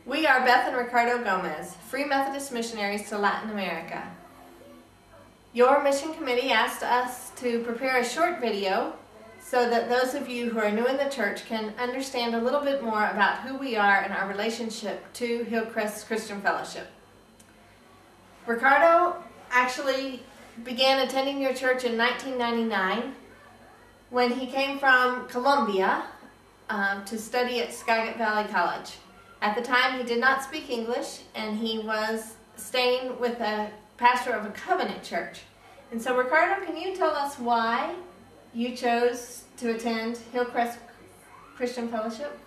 We are Beth and Ricardo Gomez, Free Methodist missionaries to Latin America. Your mission committee asked us to prepare a short video so that those of you who are new in the church can understand a little bit more about who we are and our relationship to Hillcrest Christian Fellowship. Ricardo actually began attending your church in 1999 when he came from Colombia to study at Skagit Valley College. At the time, he did not speak English, and he was staying with a pastor of a covenant church. And so, Ricardo, can you tell us why you chose to attend Hillcrest Christian Fellowship?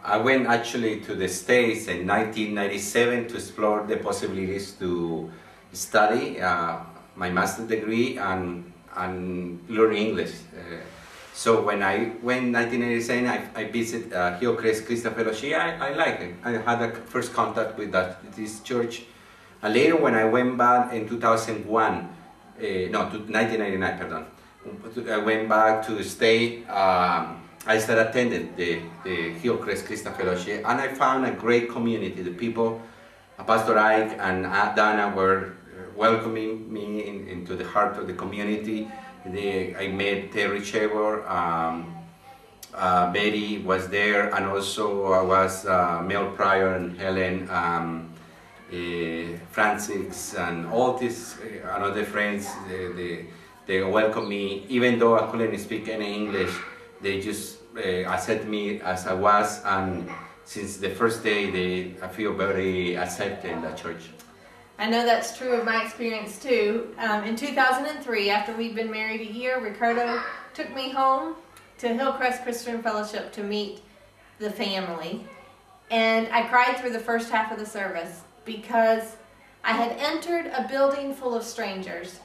I went actually to the States in 1997 to explore the possibilities to study my master's degree and learn English. So when I went in 1987, I visited Hillcrest Christian Fellowship. I like it. I had a first contact with this church. And later when I went back in 1999, pardon. I went back to stay. I started attending the Hillcrest Christian Fellowship, and I found a great community. The people, Pastor Ike and Dana, were welcoming me into the heart of the community. I met Terry Chever, Betty was there, and also was Mel Pryor and Helen, Francis, and all these other friends. They welcomed me, even though I couldn't speak any English. They just accepted me as I was, and since the first day, I feel very accepted in that church. I know that's true of my experience too. In 2003, after we'd been married a year, Ricardo took me home to Hillcrest Christian Fellowship to meet the family. And I cried through the first half of the service because I had entered a building full of strangers.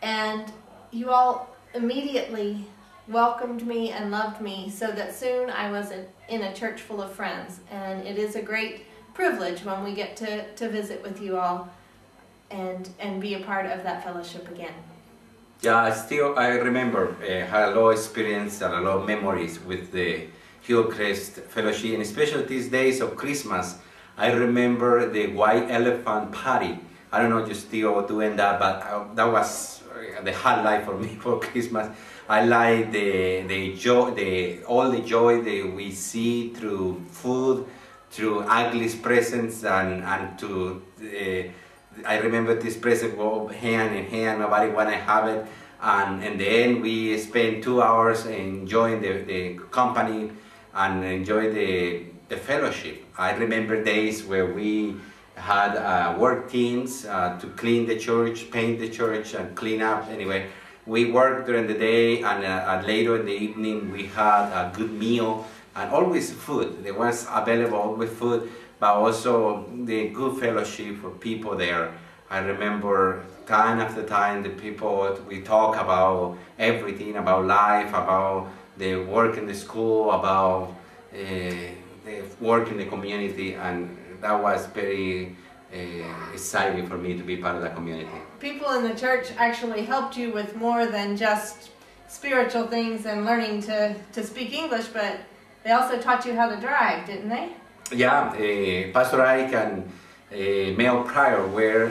And you all immediately welcomed me and loved me, so that soon I was in a church full of friends. And it is a great privilege when we get to visit with you all and be a part of that fellowship again. Yeah, I remember had a lot of experience and a lot of memories with the Hillcrest Fellowship, and especially these days of Christmas. I remember the white elephant party. I don't know if you're still doing that, but that was the highlight for me for Christmas. I like all the joy that we see through food, through ugly presents, and I remember this present go hand in hand, nobody wanna have it, and in the end we spent 2 hours enjoying the company and enjoy the fellowship. I remember days where we had work teams to clean the church, paint the church, and clean up. Anyway, we worked during the day, and later in the evening we had a good meal, and always food. There was available with food, but also the good fellowship for people there. I remember time after time the people, we talk about everything, about life, about the work in the school, about the work in the community, and that was very exciting for me to be part of that community. People in the church actually helped you with more than just spiritual things and learning to speak English, but they also taught you how to drive, didn't they? Yeah, Pastor Ike and Mel Pryor were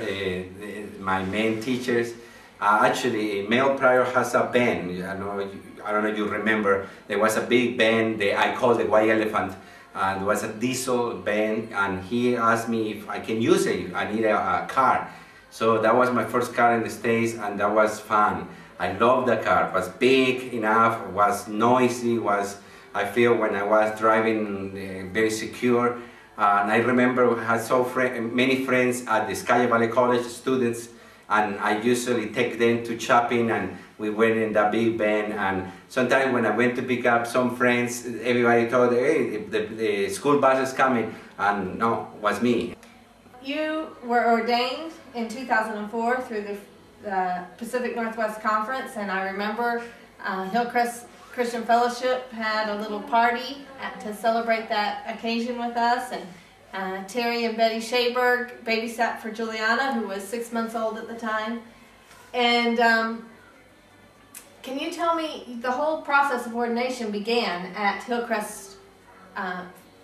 my main teachers. Actually, Mel Pryor has a band. I don't know if you remember. There was a big band that I called the White Elephant. And it was a diesel band, and he asked me if I can use it. I need a car. So that was my first car in the States, and that was fun. I loved the car. It was big enough, it was noisy, I feel when I was driving very secure. And I remember I had many friends at the Skagit Valley College, students, and I usually take them to shopping, and we went in that big van. And sometimes when I went to pick up some friends, everybody thought, hey, the school bus is coming, and no, it was me. You were ordained in 2004 through the Pacific Northwest Conference, and I remember Hillcrest Christian Fellowship had a little party to celebrate that occasion with us, and Terry and Betty Shaberg babysat for Juliana, who was 6 months old at the time. And can you tell me, the whole process of ordination began at Hillcrest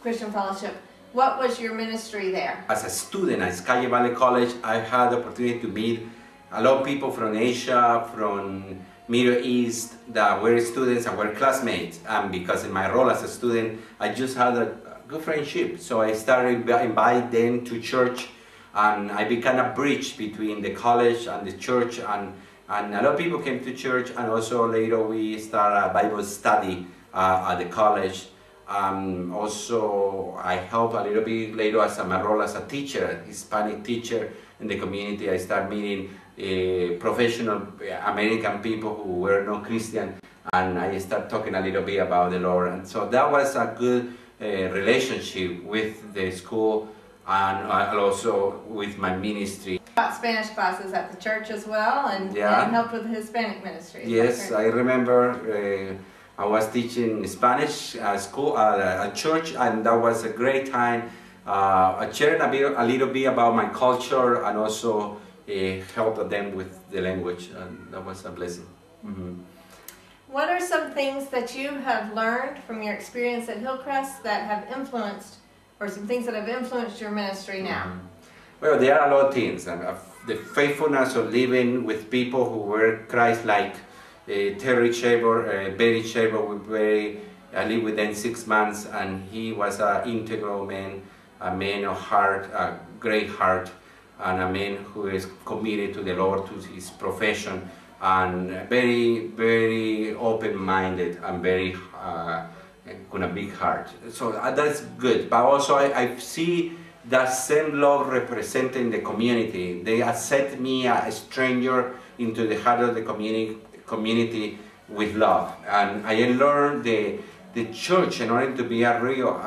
Christian Fellowship. What was your ministry there? As a student at Calle Valley College, I had the opportunity to meet a lot of people from Asia, from Middle East, that were students and were classmates. And because in my role as a student, I just had a good friendship. So I started inviting them to church, and I became a bridge between the college and the church. And a lot of people came to church, and also later we started a Bible study at the college. Also, I helped a little bit later as my role as a teacher, Hispanic teacher in the community. I started meeting professional American people who were not Christian, and I started talking a little bit about the Lord. And so that was a good relationship with the school and also with my ministry. Taught Spanish classes at the church as well, and helped with the Hispanic ministry. Yes, I remember I was teaching Spanish at school, at church, and that was a great time. I shared a little bit about my culture, and also helped them with the language, and that was a blessing. Mm-hmm. What are some things that you have learned from your experience at Hillcrest that have influenced, or some things that have influenced your ministry now? Mm-hmm. Well, there are a lot of things. The faithfulness of living with people who were Christ-like. Terry Shaver, Barry Shaver, I lived with him 6 months, and he was an integral man, a man of heart, a great heart, and a man who is committed to the Lord, to his profession, and very, very open-minded and very with a big heart. So that's good. But also I see that same love represented in the community. They accept me, a stranger, into the heart of the community with love. And I learned the church, in order to be a real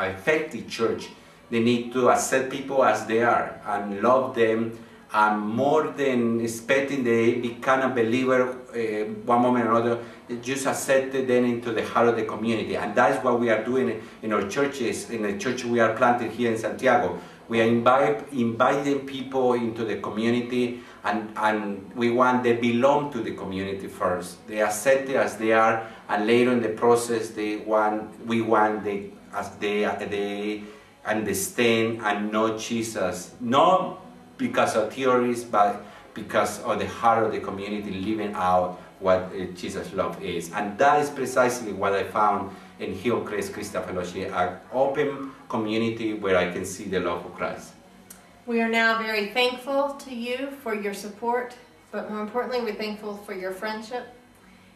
effective church, they need to accept people as they are and love them, and more than expecting they become a believer one moment or another, just accept them into the heart of the community. And that's what we are doing in our churches, in the church we are planted here in Santiago. We are inviting people into the community, and we want they belong to the community first. They accept it as they are, and later in the process we want they as they understand and know Jesus, not because of theories, but because of the heart of the community living out what Jesus' love is. And that is precisely what I found in Hillcrest Christian Fellowship, an open community where I can see the love of Christ. We are now very thankful to you for your support, but more importantly, we're thankful for your friendship.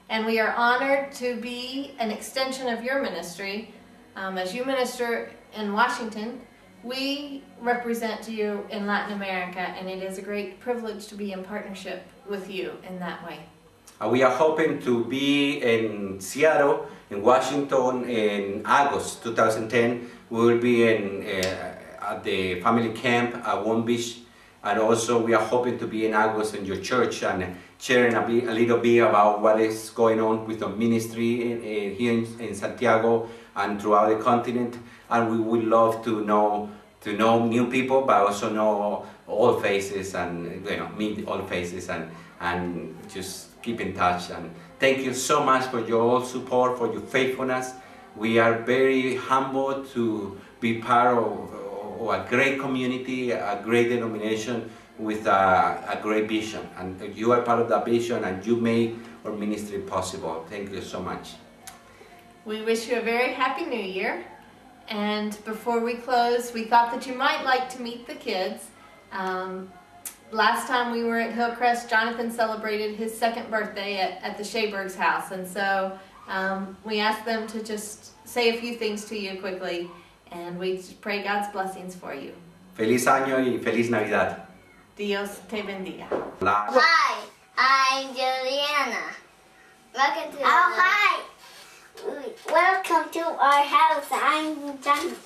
And we are honored to be an extension of your ministry. As you minister in Washington, we represent you in Latin America, and it is a great privilege to be in partnership with you in that way. We are hoping to be in Seattle, in Washington, in August 2010. We will be at the family camp at One Beach, and also we are hoping to be in August in your church and sharing a little bit about what is going on with the ministry here in Santiago and throughout the continent. And we would love to know new people, but also know all faces, and meet all faces, and just keep in touch. And thank you so much for your support, for your faithfulness. We are very humbled to be part of a great community, a great denomination with a great vision. And you are part of that vision, and you make our ministry possible. Thank you so much. We wish you a very happy New Year. And before we close, we thought that you might like to meet the kids. Last time we were at Hillcrest, Jonathan celebrated his 2nd birthday at the Shaberg's house. And so we asked them to just say a few things to you quickly. And we pray God's blessings for you. Feliz año y feliz Navidad. Dios te bendiga. Hi, I'm Juliana. Welcome to hi. Welcome to our house. I'm Jonathan.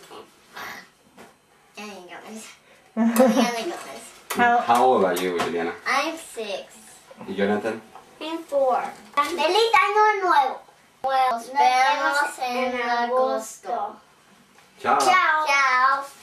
How old are you, Juliana? I'm 6. ¿Y Jonathan? I'm 4. ¡Feliz Año Nuevo! Nos vemos en agosto. Chao. Chao. Chao.